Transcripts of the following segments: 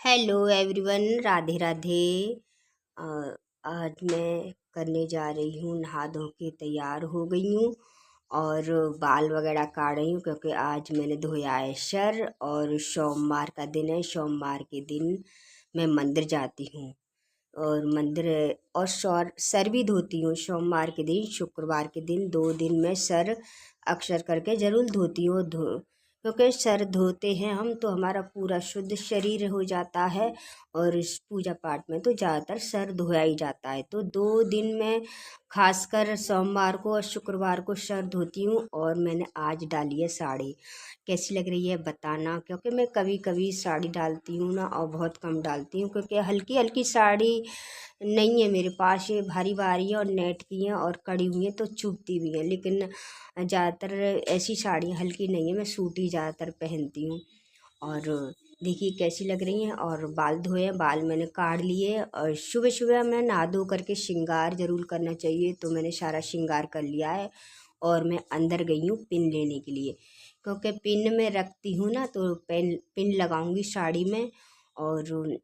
Hello everyone, Radhe Radhe. अ, आज मैं करने जा रही हूँ, नहा धो के तैयार हो गई हूँ और बाल वगैरह काट रही हूँ क्योंकि आज मैंने धोया है सर और सोमवार का दिन है। सोमवार के दिन मैं मंदिर जाती हूँ और मंदिर और सर भी धोती हूँ। सोमवार के दिन, शुक्रवार के दिन, 2 दिन मैं सर अक्सर करके ज़रूर धोती हूँ। क्योंकि सर धोते हैं हम तो हमारा पूरा शुद्ध शरीर हो जाता है और इस पूजा पाठ में तो ज़्यादातर सर धोया ही जाता है। तो 2 दिन मैं खासकर सोमवार को और शुक्रवार को सर धोती हूँ। और मैंने आज डाली है साड़ी। कैसी लग रही है बताना, क्योंकि मैं कभी कभी साड़ी डालती हूँ ना और बहुत कम डालती हूँ क्योंकि हल्की हल्की साड़ी नहीं है मेरे पास। ये भारी भारी है और नेट की हैं और कड़ी हुई हैं तो चुभती भी हैं, लेकिन ज़्यादातर ऐसी साड़ियाँ हल्की नहीं है, मैं सूटी ज़्यादातर पहनती हूँ। और देखिए कैसी लग रही हैं। और बाल धोए हैं, बाल मैंने काट लिए और सुबह सुबह मैं नहा धो करके श्रृंगार ज़रूर करना चाहिए, तो मैंने सारा श्रृंगार कर लिया है। और मैं अंदर गई हूँ पिन लेने के लिए, क्योंकि पिन में रखती हूँ ना तो पिन पिन लगाऊंगी साड़ी में। और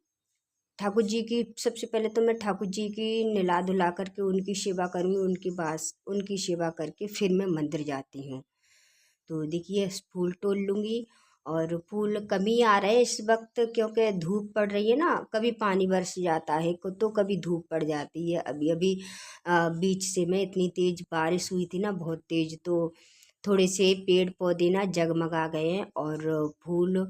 ठाकुर जी की सबसे पहले तो मैं ठाकुर जी की नहला धुला करके उनकी सेवा करूँगी, उनकी सेवा करके फिर मैं मंदिर जाती हूँ। तो देखिए फूल तोड़ लूँगी। और फूल कमी आ रहे हैं इस वक्त क्योंकि धूप पड़ रही है ना, कभी पानी बरस जाता है तो कभी धूप पड़ जाती है। अभी अभी बीच से में इतनी तेज़ बारिश हुई थी ना, बहुत तेज़, तो थोड़े से पेड़ पौधे ना जगमगा गए हैं और फूल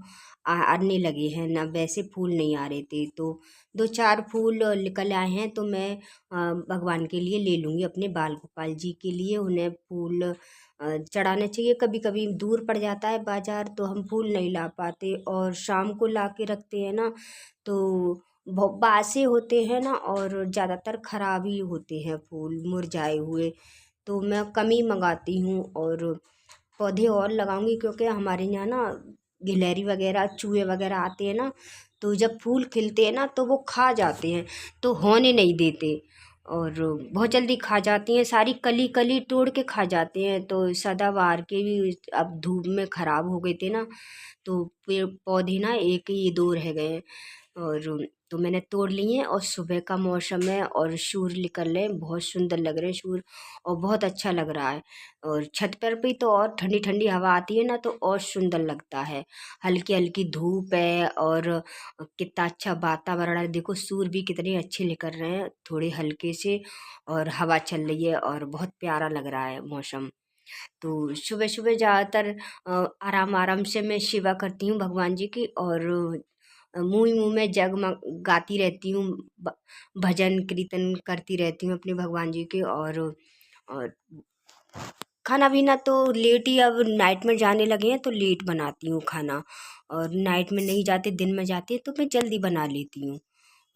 आने लगे हैं ना। वैसे फूल नहीं आ रहे थे तो 2-4 फूल निकल आए हैं, तो मैं भगवान के लिए ले लूँगी, अपने बाल गोपाल जी के लिए उन्हें फूल चढ़ाना चाहिए। कभी कभी दूर पड़ जाता है बाजार तो हम फूल नहीं ला पाते और शाम को ला के रखते हैं ना तो बासे होते हैं ना और ज़्यादातर खराब ही होते हैं फूल मुरझाए हुए। तो मैं कम ही मंगाती हूँ और पौधे और लगाऊंगी क्योंकि हमारे यहाँ ना गिलहरी वगैरह चूहे वगैरह आते हैं ना, तो जब फूल खिलते हैं ना तो वो खा जाते हैं, तो होने नहीं देते और बहुत जल्दी खा जाती हैं, सारी कली कली तोड़ के खा जाते हैं। तो सदाबहार के भी अब धूप में ख़राब हो गए थे ना, तो पेड़ पौधे ना एक ही दो रह गए हैं। और तो मैंने तोड़ लिए हैं और सुबह का मौसम है और सूर्य निकल रहे हैं, बहुत सुंदर लग रहे हैं सूर्य और बहुत अच्छा लग रहा है। और छत पर भी तो और ठंडी ठंडी हवा आती है ना तो और सुंदर लगता है। हल्की हल्की धूप है और कितना अच्छा वातावरण है। देखो सूर्य भी कितने अच्छे निकल रहे हैं, थोड़े हल्के से, और हवा चल रही है और बहुत प्यारा लग रहा है मौसम। तो सुबह सुबह ज़्यादातर आराम आराम से मैं सेवा करती हूँ भगवान जी की और मुँह ही मुँह में जगमग गाती रहती हूँ, भजन कीर्तन करती रहती हूँ अपने भगवान जी के। और खाना पीना तो लेट ही, अब नाइट में जाने लगे हैं तो लेट बनाती हूँ खाना, और नाइट में नहीं जाते दिन में जाते तो मैं जल्दी बना लेती हूँ।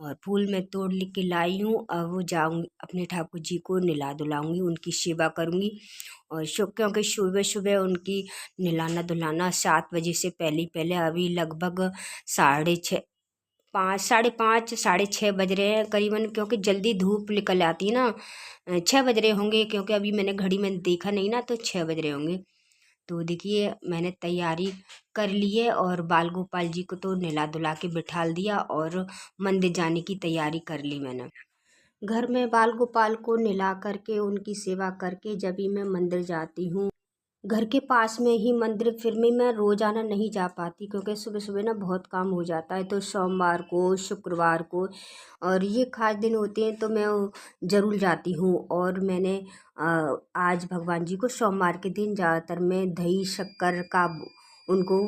और फूल मैं तोड़ लिख के लाई हूँ, अब वो जाऊँगी अपने ठाकुर जी को नहला धुलाऊँगी, उनकी सेवा करूँगी। और क्योंकि सुबह सुबह उनकी नहलाना धुलाना 7 बजे से पहले पहले, अभी लगभग 6:30 5 5:30 6:30 बज रहे हैं करीबन, क्योंकि जल्दी धूप निकल आती है ना। 6 बज रहे होंगे क्योंकि अभी मैंने घड़ी में देखा नहीं ना, तो 6 बज रहे होंगे। तो देखिए मैंने तैयारी कर ली है और बाल गोपाल जी को तो नहला धुला के बिठाल दिया और मंदिर जाने की तैयारी कर ली मैंने। घर में बाल गोपाल को नहला करके उनकी सेवा करके जब भी मैं मंदिर जाती हूँ। घर के पास में ही मंदिर, फिर भी मैं रोज़ाना नहीं जा पाती क्योंकि सुबह सुबह ना बहुत काम हो जाता है, तो सोमवार को, शुक्रवार को और ये खास दिन होते हैं तो मैं ज़रूर जाती हूँ। और मैंने आज भगवान जी को सोमवार के दिन ज़्यादातर मैं दही शक्कर का उनको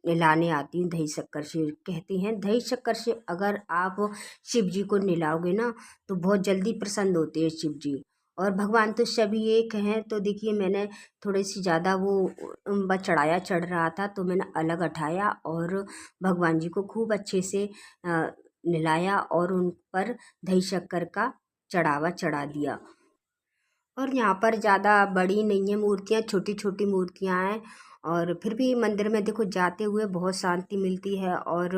नहलाने आती हूँ। दही शक्कर से कहते हैं, दही शक्कर से अगर आप शिव जी को नहलाओगे ना तो बहुत जल्दी प्रसन्न होते हैं शिव जी। और भगवान तो सभी एक हैं, तो देखिए मैंने थोड़ी सी ज़्यादा वो चढ़ाया चढ़ रहा था तो मैंने अलग उठाया और भगवान जी को खूब अच्छे से नहलाया और उन पर दही शक्कर का चढ़ावा चढ़ा दिया। और यहाँ पर ज़्यादा बड़ी नहीं है मूर्तियाँ, छोटी छोटी मूर्तियाँ हैं। और फिर भी मंदिर में देखो जाते हुए बहुत शांति मिलती है। और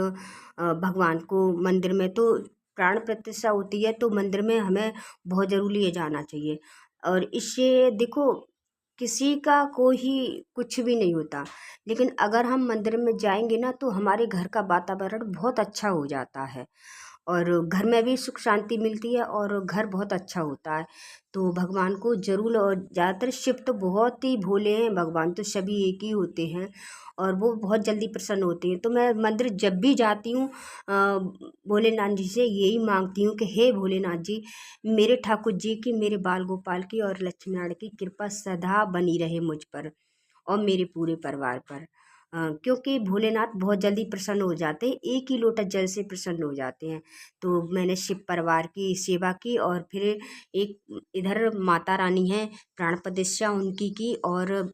भगवान को मंदिर में तो प्राण प्रतिष्ठा होती है तो मंदिर में हमें बहुत ज़रूरी है जाना चाहिए। और इससे देखो किसी का कोई कुछ भी नहीं होता, लेकिन अगर हम मंदिर में जाएंगे ना तो हमारे घर का वातावरण बहुत अच्छा हो जाता है और घर में भी सुख शांति मिलती है और घर बहुत अच्छा होता है। तो भगवान को जरूर, और ज़्यादातर शिव तो बहुत ही भोले हैं, भगवान तो सभी एक ही होते हैं और वो बहुत जल्दी प्रसन्न होते हैं। तो मैं मंदिर जब भी जाती हूँ भोलेनाथ जी से यही मांगती हूँ कि हे भोलेनाथ जी, मेरे ठाकुर जी की, मेरे बाल गोपाल की और लक्ष्मी नारायण की कृपा सदा बनी रहे मुझ पर और मेरे पूरे परिवार पर। क्योंकि भोलेनाथ बहुत जल्दी प्रसन्न हो जाते हैं, एक ही लोटा जल से प्रसन्न हो जाते हैं। तो मैंने शिव परिवार की सेवा की और फिर एक इधर माता रानी है प्राण प्रतिष्ठा उनकी की, और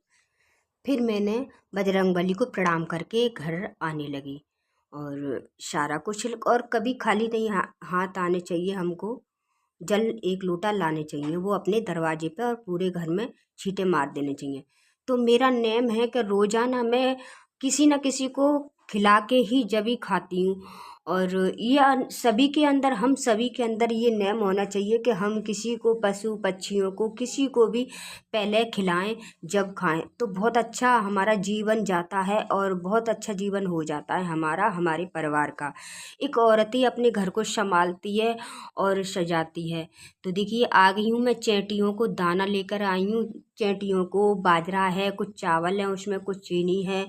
फिर मैंने बजरंगबली को प्रणाम करके घर आने लगी। और सारा कुछ, और कभी खाली नहीं हाथ आने चाहिए हमको, जल एक लोटा लाने चाहिए, वो अपने दरवाजे पे और पूरे घर में छींटे मार देने चाहिए। तो मेरा नेम है कि रोजाना मैं किसी न किसी को खिला के ही जब ही खाती हूँ। और ये सभी के अंदर, हम सभी के अंदर ये नेम होना चाहिए कि हम किसी को, पशु पक्षियों को, किसी को भी पहले खिलाएं जब खाएं, तो बहुत अच्छा हमारा जीवन जाता है और बहुत अच्छा जीवन हो जाता है हमारा, हमारे परिवार का। एक औरत ही अपने घर को संभालती है और सजाती है। तो देखिए आ गई हूँ मैं, चैटियों को दाना लेकर आई हूँ। चैटियों को बाजरा है, कुछ चावल है, उसमें कुछ चीनी है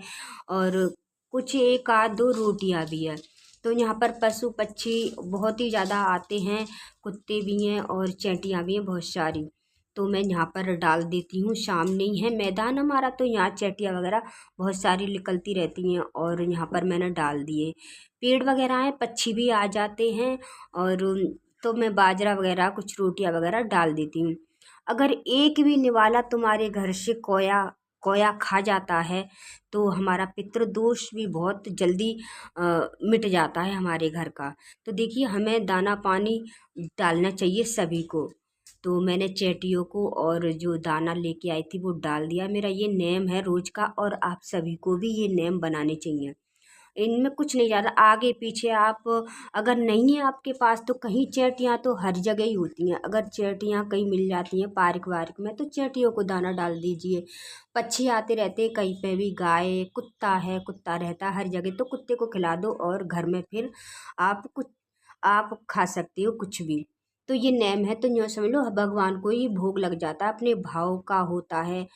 और कुछ एक आध दो रोटियां भी है। तो यहाँ पर पशु पक्षी बहुत ही ज़्यादा आते हैं, कुत्ते भी हैं और चैटियाँ भी हैं बहुत सारी। तो मैं यहाँ पर डाल देती हूँ, सामने ही है मैदान हमारा, तो यहाँ चैटियाँ वगैरह बहुत सारी निकलती रहती हैं और यहाँ पर मैंने डाल दिए। पेड़ वगैरह हैं, पक्षी भी आ जाते हैं और तो मैं बाजरा वगैरह कुछ रोटियां वगैरह डाल देती हूँ। अगर एक भी निवाला तुम्हारे घर से कोया कोया खा जाता है तो हमारा पितृदोष भी बहुत जल्दी मिट जाता है हमारे घर का। तो देखिए हमें दाना पानी डालना चाहिए सभी को। तो मैंने चैटियों को और जो दाना लेके आई थी वो डाल दिया। मेरा ये नेम है रोज का, और आप सभी को भी ये नेम बनाने चाहिए। इनमें कुछ नहीं ज़्यादा, आगे पीछे आप अगर नहीं है आपके पास तो कहीं चैटियाँ तो हर जगह ही होती हैं। अगर चैटियाँ कहीं मिल जाती हैं पार्क वार्क में तो चैटियों को दाना डाल दीजिए। पक्षी आते रहते हैं कहीं पे भी, गाय कुत्ता है, कुत्ता रहता है हर जगह, तो कुत्ते को खिला दो और घर में फिर आप खा सकते हो कुछ भी। तो ये नेम है, तो यूँ समझ लो भगवान को ही भोग लग जाता है, अपने भाव का होता है।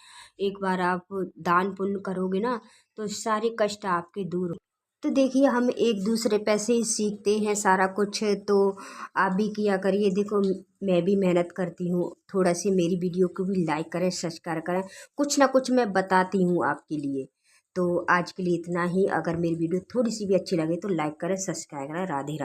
एक बार आप दान पुण्य करोगे ना तो सारे कष्ट आपके दूर। तो देखिए हम एक दूसरे पे से ही सीखते हैं सारा कुछ, तो आप भी किया करिए। देखो मैं भी मेहनत करती हूँ, थोड़ा सी मेरी वीडियो को भी लाइक करें, सब्सक्राइब करें, कुछ ना कुछ मैं बताती हूँ आपके लिए। तो आज के लिए इतना ही। अगर मेरी वीडियो थोड़ी सी भी अच्छी लगे तो लाइक करें, सब्सक्राइब करें। राधे राधे।